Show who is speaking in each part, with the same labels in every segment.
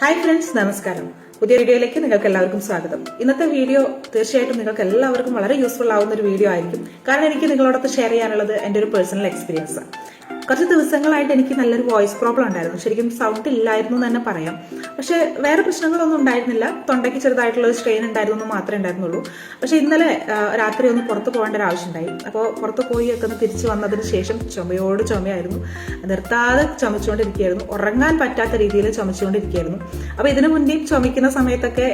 Speaker 1: Hi friends, നമസ്കാരം. പുതിയ വീഡിയോയിലേക്ക് നിങ്ങൾക്ക് എല്ലാവർക്കും സ്വാഗതം. ഇന്നത്തെ വീഡിയോ തീർച്ചയായിട്ടും നിങ്ങൾക്ക് എല്ലാവർക്കും വളരെ യൂസ്ഫുൾ ആവുന്ന ഒരു വീഡിയോ ആയിരിക്കും. കാരണം എനിക്ക് നിങ്ങളോടൊത്ത് ഷെയർ ചെയ്യാനുള്ളത് എൻ്റെ ഒരു പേഴ്സണൽ എക്സ്പീരിയൻസ്. കുറച്ച് ദിവസങ്ങളായിട്ട് എനിക്ക് നല്ലൊരു വോയിസ് പ്രോബ്ലം ഉണ്ടായിരുന്നു. ശരിക്കും സൗണ്ട് ഇല്ലായിരുന്നു എന്ന് തന്നെ പറയാം. പക്ഷെ വേറെ പ്രശ്നങ്ങളൊന്നും ഉണ്ടായിരുന്നില്ല. തൊണ്ടയ്ക്ക് ചെറുതായിട്ടുള്ള ഒരു സ്ട്രെയിൻ ഉണ്ടായിരുന്നു എന്ന് മാത്രമേ ഉണ്ടായിരുന്നുള്ളൂ. പക്ഷെ ഇന്നലെ രാത്രി ഒന്ന് പുറത്ത് പോകേണ്ട ഒരു ആവശ്യമുണ്ടായി. അപ്പോൾ പുറത്ത് പോയി ഒക്കെ ഒന്ന് തിരിച്ചു വന്നതിന് ശേഷം ചുമയോട് ചുമയായിരുന്നു. നിർത്താതെ ചുമച്ചുകൊണ്ടിരിക്കുകയായിരുന്നു. ഉറങ്ങാൻ പറ്റാത്ത രീതിയിൽ ചുമച്ചുകൊണ്ടിരിക്കുകയായിരുന്നു. അപ്പോൾ ഇതിനു മുന്നേ ചുമയ്ക്കുന്ന സമയത്തൊക്കെ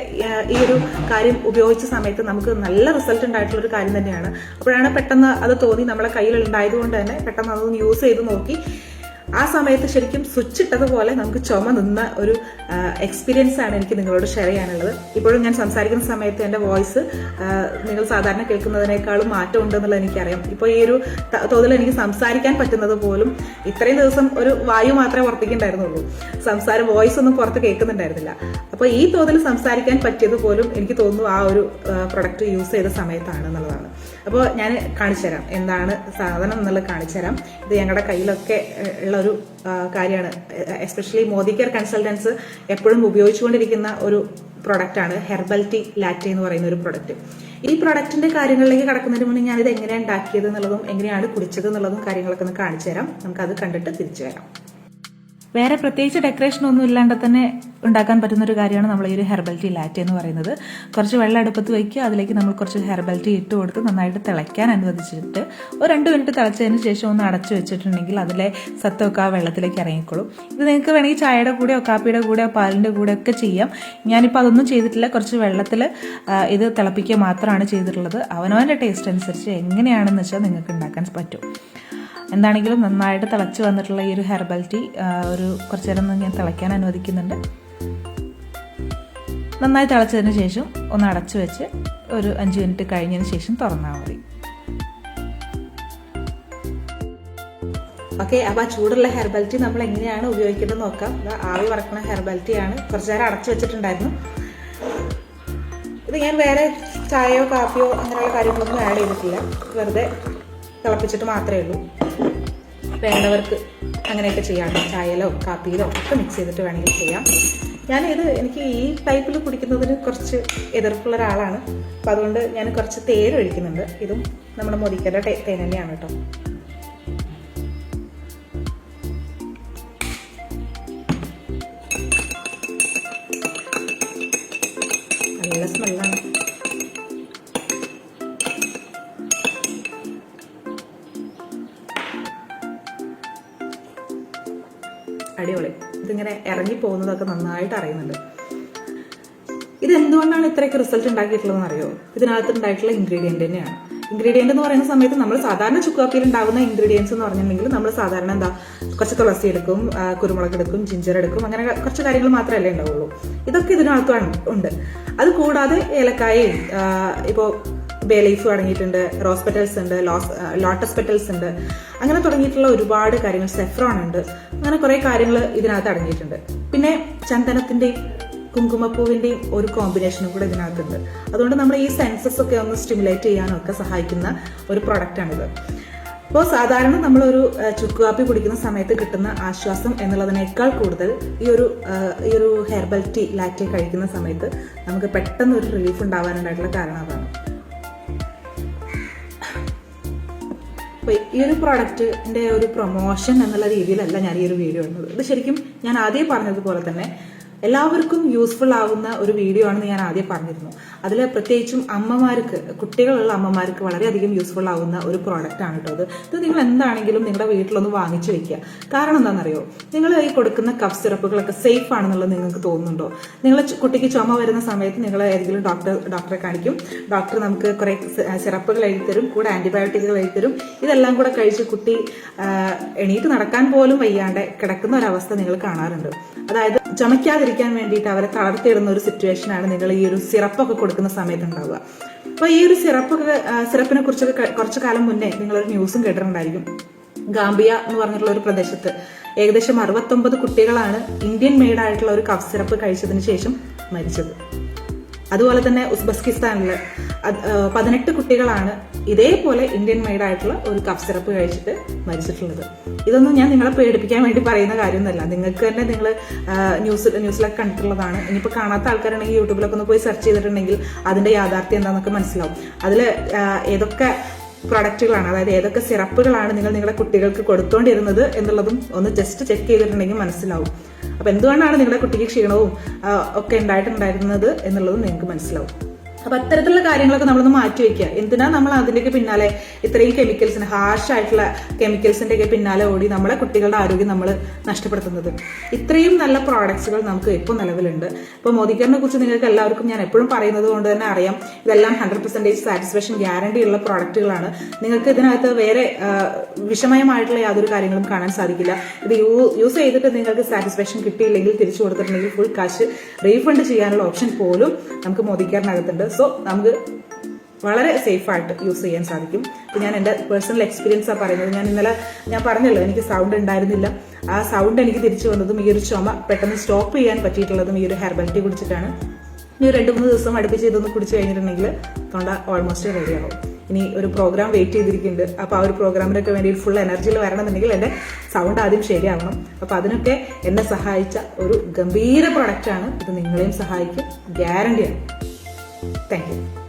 Speaker 1: ഈ ഒരു കാര്യം ഉപയോഗിച്ച സമയത്ത് നമുക്ക് നല്ല റിസൾട്ട് ഉണ്ടായിട്ടുള്ള ഒരു കാര്യം തന്നെയാണ്. അപ്പോഴാണ് പെട്ടെന്ന് അത് തോന്നി, നമ്മളെ കയ്യിൽ ഉണ്ടായതുകൊണ്ട് തന്നെ പെട്ടെന്ന് അതൊന്ന് യൂസ് ചെയ്ത് നോക്കി. ആ സമയത്ത് ശരിക്കും സ്വിച്ച് ഇട്ടതുപോലെ നമുക്ക് ചുമ നിന്ന ഒരു എക്സ്പീരിയൻസ് ആണ് എനിക്ക് നിങ്ങളോട് ഷെയർ ചെയ്യാനുള്ളത്. ഇപ്പോഴും ഞാൻ സംസാരിക്കുന്ന സമയത്ത് എൻ്റെ വോയിസ് നിങ്ങൾ സാധാരണ കേൾക്കുന്നതിനേക്കാളും മാറ്റം ഉണ്ടെന്നുള്ളത് എനിക്കറിയാം. ഇപ്പോൾ ഈ ഒരു തോതിൽ എനിക്ക് സംസാരിക്കാൻ പറ്റുന്നത് പോലും ഇത്രയും ദിവസം ഒരു വായു മാത്രമേ പുറത്തേക്കുണ്ടായിരുന്നുള്ളൂ. വോയിസ് ഒന്നും പുറത്ത് കേൾക്കുന്നുണ്ടായിരുന്നില്ല. അപ്പോൾ ഈ തോതിൽ സംസാരിക്കാൻ പറ്റിയത് പോലും എനിക്ക് തോന്നുന്നു ആ ഒരു പ്രൊഡക്റ്റ് യൂസ് ചെയ്ത സമയത്താണ് എന്നുള്ളതാണ്. അപ്പോൾ ഞാൻ കാണിച്ചു തരാം എന്താണ് സാധനം എന്നുള്ളത് കാണിച്ചു തരാം. ഇത് ഞങ്ങളുടെ കയ്യിലൊക്കെ ഉള്ള ഒരു കാര്യമാണ്. എസ്പെഷ്യലി മോദി കെയർ കൺസൾട്ടൻസ് എപ്പോഴും ഉപയോഗിച്ചുകൊണ്ടിരിക്കുന്ന ഒരു പ്രൊഡക്റ്റാണ് ഹെർബൽ ടീ ലാറ്റെ എന്ന് പറയുന്ന ഒരു പ്രൊഡക്റ്റ്. ഈ പ്രൊഡക്റ്റിന്റെ കാര്യങ്ങളിലേക്ക് കടക്കുന്നതിന് മുന്നേ ഞാനിത് എങ്ങനെയാണ് ഉണ്ടാക്കിയത് എന്നുള്ളതും എങ്ങനെയാണ് കുടിച്ചത് എന്നുള്ളതും കാര്യങ്ങളൊക്കെ ഒന്ന് കാണിച്ചു തരാം. നമുക്കത് കണ്ടിട്ട് തിരിച്ചു വരാം. വേറെ പ്രത്യേകിച്ച് ഡെക്കറേഷൻ ഒന്നും ഇല്ലാണ്ട് തന്നെ ഉണ്ടാക്കാൻ പറ്റുന്ന ഒരു കാര്യമാണ് നമ്മൾ ഈ ഒരു ഹെർബൽ ടീ ലാറ്റെ എന്ന് പറയുന്നത്. കുറച്ച് വെള്ളം അടുപ്പത്ത് വയ്ക്കുക, അതിലേക്ക് നമ്മൾ കുറച്ച് ഹെർബൽ ടീ ഇട്ട് കൊടുത്ത് നന്നായിട്ട് തിളയ്ക്കാൻ അനുവദിച്ചിട്ട് ഒരു 2 മിനിറ്റ് തിളച്ചതിന് ശേഷം ഒന്ന് അടച്ചു വെച്ചിട്ടുണ്ടെങ്കിൽ അതിലെ സത്തൊക്കെ ആ വെള്ളത്തിലേക്ക് ഇറങ്ങിക്കോളും. ഇത് നിങ്ങൾക്ക് വേണമെങ്കിൽ ചായയുടെ കൂടെയോ കാപ്പിയുടെ കൂടെയോ പാലിൻ്റെ കൂടെ ഒക്കെ ചെയ്യാം. ഞാനിപ്പോൾ അതൊന്നും ചെയ്തിട്ടില്ല. കുറച്ച് വെള്ളത്തിൽ ഇത് തിളപ്പിക്കുക മാത്രമാണ് ചെയ്തിട്ടുള്ളത്. അവനവൻ്റെ ടേസ്റ്റ് അനുസരിച്ച് എങ്ങനെയാണെന്ന് വെച്ചാൽ നിങ്ങൾക്ക് ഉണ്ടാക്കാൻ പറ്റും. എന്താണെങ്കിലും നന്നായിട്ട് തിളച്ച് വന്നിട്ടുള്ള ഈ ഒരു ഹെർബൽ ടീ ഒരു കുറച്ച് നേരം ഞാൻ തിളയ്ക്കാൻ അനുവദിക്കുന്നുണ്ട്. നന്നായി തിളച്ചതിന് ശേഷം ഒന്ന് അടച്ചു വെച്ച് ഒരു 5 മിനിറ്റ് കഴിഞ്ഞതിന് ശേഷം തുറന്നാൽ മതി. ഓക്കെ, അപ്പോൾ ആ ചൂടുള്ള ഹെർബൽ ടീ നമ്മൾ എങ്ങനെയാണ് ഉപയോഗിക്കേണ്ടത് നോക്കാം. ആവി വറക്കുന്ന ഹെർബൽ ടീ ആണ്. കുറച്ച് നേരം അടച്ചു വെച്ചിട്ടുണ്ടായിരുന്നു. ഇത് ഞാൻ വേറെ ചായയോ കാപ്പിയോ അങ്ങനെയുള്ള കാര്യങ്ങളൊന്നും ആഡ് ചെയ്തിട്ടില്ല. വെറുതെ തിളപ്പിച്ചിട്ട് മാത്രമേ ഉള്ളൂ. വേണ്ടവർക്ക് അങ്ങനെയൊക്കെ ചെയ്യാം. ചായയിലോ കാപ്പിയിലോ ഒക്കെ മിക്സ് ചെയ്തിട്ട് വേണമെങ്കിൽ ചെയ്യാം. എനിക്ക് ഈ ടൈപ്പിൽ കുടിക്കുന്നതിന് കുറച്ച് എതിർപ്പുള്ള ഒരാളാണ്. അപ്പം അതുകൊണ്ട് ഞാൻ കുറച്ച് തേൻ ഒഴിക്കുന്നുണ്ട്. ഇതും നമ്മുടെ മോദിക്കയുടെ തേൻ തന്നെയാണ് കേട്ടോ. നല്ല സ്മെല്ലാണ്. അടിപൊളി. ഇതിങ്ങനെ ഇറങ്ങി പോകുന്നതൊക്കെ നന്നായിട്ട് അറിയുന്നുണ്ട്. ഇത് എന്തുകൊണ്ടാണ് ഇത്രയൊക്കെ റിസൾട്ട് ഉണ്ടാക്കിയിട്ടുള്ളതെന്ന് അറിയോ? ഇതിനകത്ത് ഉണ്ടായിട്ടുള്ള ഇൻഗ്രീഡിയന്റ് തന്നെയാണ്. ഇൻഗ്രീഡിയന്റ് എന്ന് പറയുന്ന സമയത്ത് നമ്മൾ സാധാരണ ചുക്കാപ്പിയിൽ ഉണ്ടാകുന്ന ഇൻഗ്രീഡിയൻസ് എന്ന് പറഞ്ഞിട്ടുണ്ടെങ്കിൽ നമ്മൾ സാധാരണ കുറച്ച് തുളസി എടുക്കും, കുരുമുളക് എടുക്കും, ജിഞ്ചർ എടുക്കും, അങ്ങനെ കുറച്ച് കാര്യങ്ങൾ മാത്രമല്ലേ ഉണ്ടാവുള്ളൂ. ഇതൊക്കെ ഇതിനകത്ത് ഉണ്ട്. അത് കൂടാതെ ഏലക്കായയും ഇപ്പോൾ ബേ ലീഫ് അടങ്ങിയിട്ടുണ്ട്, റോസ് പെറ്റൽസ് ഉണ്ട്, ലോട്ടസ് പെറ്റൽസ് ഉണ്ട്, അങ്ങനെ തുടങ്ങിയിട്ടുള്ള ഒരുപാട് കാര്യങ്ങൾ, സെഫ്രോൺ ഉണ്ട്, അങ്ങനെ കുറെ കാര്യങ്ങൾ ഇതിനകത്ത് അടങ്ങിയിട്ടുണ്ട്. പിന്നെ ചന്ദനത്തിന്റെയും കുങ്കുമപ്പൂവിന്റെയും ഒരു കോമ്പിനേഷനും കൂടെ ഇതിനകത്തുണ്ട്. അതുകൊണ്ട് നമ്മൾ ഈ സെൻസസ് ഒക്കെ ഒന്ന് സ്റ്റിമുലേറ്റ് ചെയ്യാനും ഒക്കെ സഹായിക്കുന്ന ഒരു പ്രൊഡക്റ്റാണിത്. അപ്പോൾ സാധാരണ നമ്മളൊരു ചുക്ക് കാപ്പി കുടിക്കുന്ന സമയത്ത് കിട്ടുന്ന ആശ്വാസം എന്നുള്ളതിനേക്കാൾ കൂടുതൽ ഈ ഒരു ഹെർബൽ ടീ ലാറ്റെ കഴിക്കുന്ന സമയത്ത് നമുക്ക് പെട്ടെന്ന് ഒരു റിലീഫ് ഉണ്ടാവാനുണ്ടായിട്ടുള്ള കാരണം അതാണ്. അപ്പോൾ ഈ ഒരു പ്രോഡക്റ്റിന്റെ ഒരു പ്രൊമോഷൻ എന്നുള്ള രീതിയിലല്ല ഞാൻ ഈ ഒരു വീഡിയോ ഇടുന്നത്. ഇത് ശരിക്കും ഞാൻ ആദ്യം പറഞ്ഞതുപോലെ തന്നെ എല്ലാവർക്കും യൂസ്ഫുൾ ആവുന്ന ഒരു വീഡിയോ ആണെന്ന് ഞാൻ ആദ്യം പറഞ്ഞിരുന്നു. അതിൽ പ്രത്യേകിച്ചും അമ്മമാർക്ക്, കുട്ടികളുള്ള അമ്മമാർക്ക് വളരെയധികം യൂസ്ഫുൾ ആവുന്ന ഒരു പ്രോഡക്റ്റ് ആണ് കേട്ടോ. ഇത് നിങ്ങൾ എന്താണെങ്കിലും നിങ്ങളുടെ വീട്ടിലൊന്ന് വാങ്ങിച്ചു വെക്കുക. കാരണം എന്താണെന്നറിയോ? നിങ്ങൾ ഈ കൊടുക്കുന്ന കഫ് സിറപ്പുകളൊക്കെ സേഫ് ആണെന്നുള്ളത് നിങ്ങൾക്ക് തോന്നുന്നുണ്ടോ? നിങ്ങൾ കുട്ടിക്ക് ചുമ വരുന്ന സമയത്ത് നിങ്ങൾ ഏതെങ്കിലും ഡോക്ടറെ കാണിക്കും. ഡോക്ടർ നമുക്ക് കുറെ സിറപ്പുകൾ എഴുതിത്തരും, കൂടെ ആന്റിബയോട്ടിക്കുകൾ എഴുതിത്തരും. ഇതെല്ലാം കൂടെ കഴിച്ച് കുട്ടി എണീറ്റ് നടക്കാൻ പോലും വയ്യാണ്ട് കിടക്കുന്ന ഒരവസ്ഥ നിങ്ങൾ കാണാറുണ്ട്. അതായത് ചുമയ്ക്കാതിരിക്കാൻ വേണ്ടിയിട്ട് അവരെ തളർത്തിയിടുന്ന ഒരു സിറ്റുവേഷനാണ് നിങ്ങൾ ഈ ഒരു സിറപ്പൊക്കെ കൊടുക്കുന്ന സമയത്ത് ഉണ്ടാവുക. അപ്പോൾ ഈ ഒരു സിറപ്പിനെ കുറിച്ചൊക്കെ കുറച്ചു കാലം മുന്നേ നിങ്ങളൊരു ന്യൂസും കേട്ടിട്ടുണ്ടായിരിക്കും. ഗാംബിയ എന്ന് പറഞ്ഞിട്ടുള്ള ഒരു പ്രദേശത്ത് ഏകദേശം 69 കുട്ടികളാണ് ഇന്ത്യൻ മെയ്ഡ് ആയിട്ടുള്ള ഒരു കഫ് സിറപ്പ് കഴിച്ചതിന് ശേഷം മരിച്ചത്. അതുപോലെ തന്നെ ഉസ്ബെക്കിസ്ഥാനിൽ 18 കുട്ടികളാണ് ഇതേപോലെ ഇന്ത്യൻ മെയ്ഡ് ആയിട്ടുള്ള ഒരു കഫ് സിറപ്പ് കഴിച്ചിട്ട് മരിച്ചിട്ടുള്ളത്. ഇതൊന്നും ഞാൻ നിങ്ങളെ പേടിപ്പിക്കാൻ വേണ്ടി പറയുന്ന കാര്യമൊന്നുമല്ല. നിങ്ങൾക്ക് തന്നെ നിങ്ങൾ ന്യൂസിലൊക്കെ കണ്ടിട്ടുള്ളതാണ്. ഇനിയിപ്പോൾ കാണാത്ത ആൾക്കാരാണെങ്കിൽ യൂട്യൂബിലൊക്കെ ഒന്ന് പോയി സെർച്ച് ചെയ്തിട്ടുണ്ടെങ്കിൽ അതിന്റെ യാഥാർത്ഥ്യം എന്താണെന്നൊക്കെ മനസ്സിലാവും. അതിൽ ഏതൊക്കെ പ്രോഡക്റ്റുകളാണ്, അതായത് ഏതൊക്കെ സിറപ്പുകളാണ് നിങ്ങൾ നിങ്ങളുടെ കുട്ടികൾക്ക് കൊടുത്തോണ്ടിരുന്നത് എന്നുള്ളതും ഒന്ന് ജസ്റ്റ് ചെക്ക് ചെയ്തിട്ടുണ്ടെങ്കിൽ മനസ്സിലാവും. അപ്പൊ എന്തുകൊണ്ടാണ് നിങ്ങളുടെ കുട്ടിക്ക് ക്ഷീണവും ഒക്കെ ഉണ്ടായിട്ടുണ്ടായിരുന്നത് എന്നുള്ളതും നിങ്ങൾക്ക് മനസ്സിലാവും. അപ്പൊ അത്തരത്തിലുള്ള കാര്യങ്ങളൊക്കെ നമ്മളൊന്ന് മാറ്റി വെക്കുക. എന്തിനാ നമ്മൾ അതിന്റെയൊക്കെ പിന്നാലെ ഇത്രയും കെമിക്കൽസിന്, ഹാർഷായിട്ടുള്ള കെമിക്കൽസിന്റെ ഒക്കെ പിന്നാലെ ഓടി നമ്മളെ കുട്ടികളുടെ ആരോഗ്യം നമ്മൾ നഷ്ടപ്പെടുത്തുന്നത്? ഇത്രയും നല്ല പ്രോഡക്ട്സുകൾ നമുക്ക് ഇപ്പോൾ നിലവിലുണ്ട്. ഇപ്പൊ മോദിക്കറിനെ കുറിച്ച് നിങ്ങൾക്ക് എല്ലാവർക്കും ഞാൻ എപ്പോഴും പറയുന്നത് കൊണ്ട് തന്നെ അറിയാം. ഇതെല്ലാം 100% സാറ്റിസ്ഫാക്ഷൻ ഗ്യാരണ്ടി ഉള്ള പ്രോഡക്റ്റുകളാണ്. നിങ്ങൾക്ക് ഇതിനകത്ത് വേറെ വിഷമയമായിട്ടുള്ള യാതൊരു കാര്യങ്ങളും കാണാൻ സാധിക്കില്ല. ഇത് യൂസ് ചെയ്തിട്ട് നിങ്ങൾക്ക് സാറ്റിസ്ഫാക്ഷൻ കിട്ടിയില്ലെങ്കിൽ, തിരിച്ചു കൊടുത്തിട്ടുണ്ടെങ്കിൽ ഫുൾ കാശ് റീഫണ്ട് ചെയ്യാനുള്ള ഓപ്ഷൻ പോലും നമുക്ക് മോദിക്കറിനകത്തുണ്ട്. സോ നമുക്ക് വളരെ സേഫ് ആയിട്ട് യൂസ് ചെയ്യാൻ സാധിക്കും. ഞാൻ എൻ്റെ പേഴ്സണൽ എക്സ്പീരിയൻസാണ് പറയുന്നത്. ഞാൻ പറഞ്ഞല്ലോ, എനിക്ക് സൗണ്ട് ഉണ്ടായിരുന്നില്ല. ആ സൗണ്ട് എനിക്ക് തിരിച്ചു വന്നതും ഈ ഒരു ചുമ പെട്ടെന്ന് സ്റ്റോപ്പ് ചെയ്യാൻ പറ്റിയിട്ടുള്ളതും ഈ ഒരു ഹെർബൽ ടീ കുടിച്ചിട്ടാണ്. ഇനി 2-3 ദിവസം അടുപ്പിച്ച് ഇതൊന്ന് കുടിച്ചു കഴിഞ്ഞിട്ടുണ്ടെങ്കിൽ തൊണ്ട ഓൾമോസ്റ്റ് റെഡിയാവും. ഇനി ഒരു പ്രോഗ്രാം വെയിറ്റ് ചെയ്തിരിക്കുന്നുണ്ട്. അപ്പോൾ ആ ഒരു പ്രോഗ്രാമിനൊക്കെ വേണ്ടി ഫുൾ എനർജിയിൽ വരണമെന്നുണ്ടെങ്കിൽ എൻ്റെ സൗണ്ട് ആദ്യം ശരിയാവണം. അപ്പോൾ അതിനൊക്കെ എന്നെ സഹായിച്ച ഒരു ഗംഭീര പ്രൊഡക്റ്റാണ് ഇത്. നിങ്ങളെയും സഹായിക്കും, ഗ്യാരണ്ടിയാണ്. Thank you.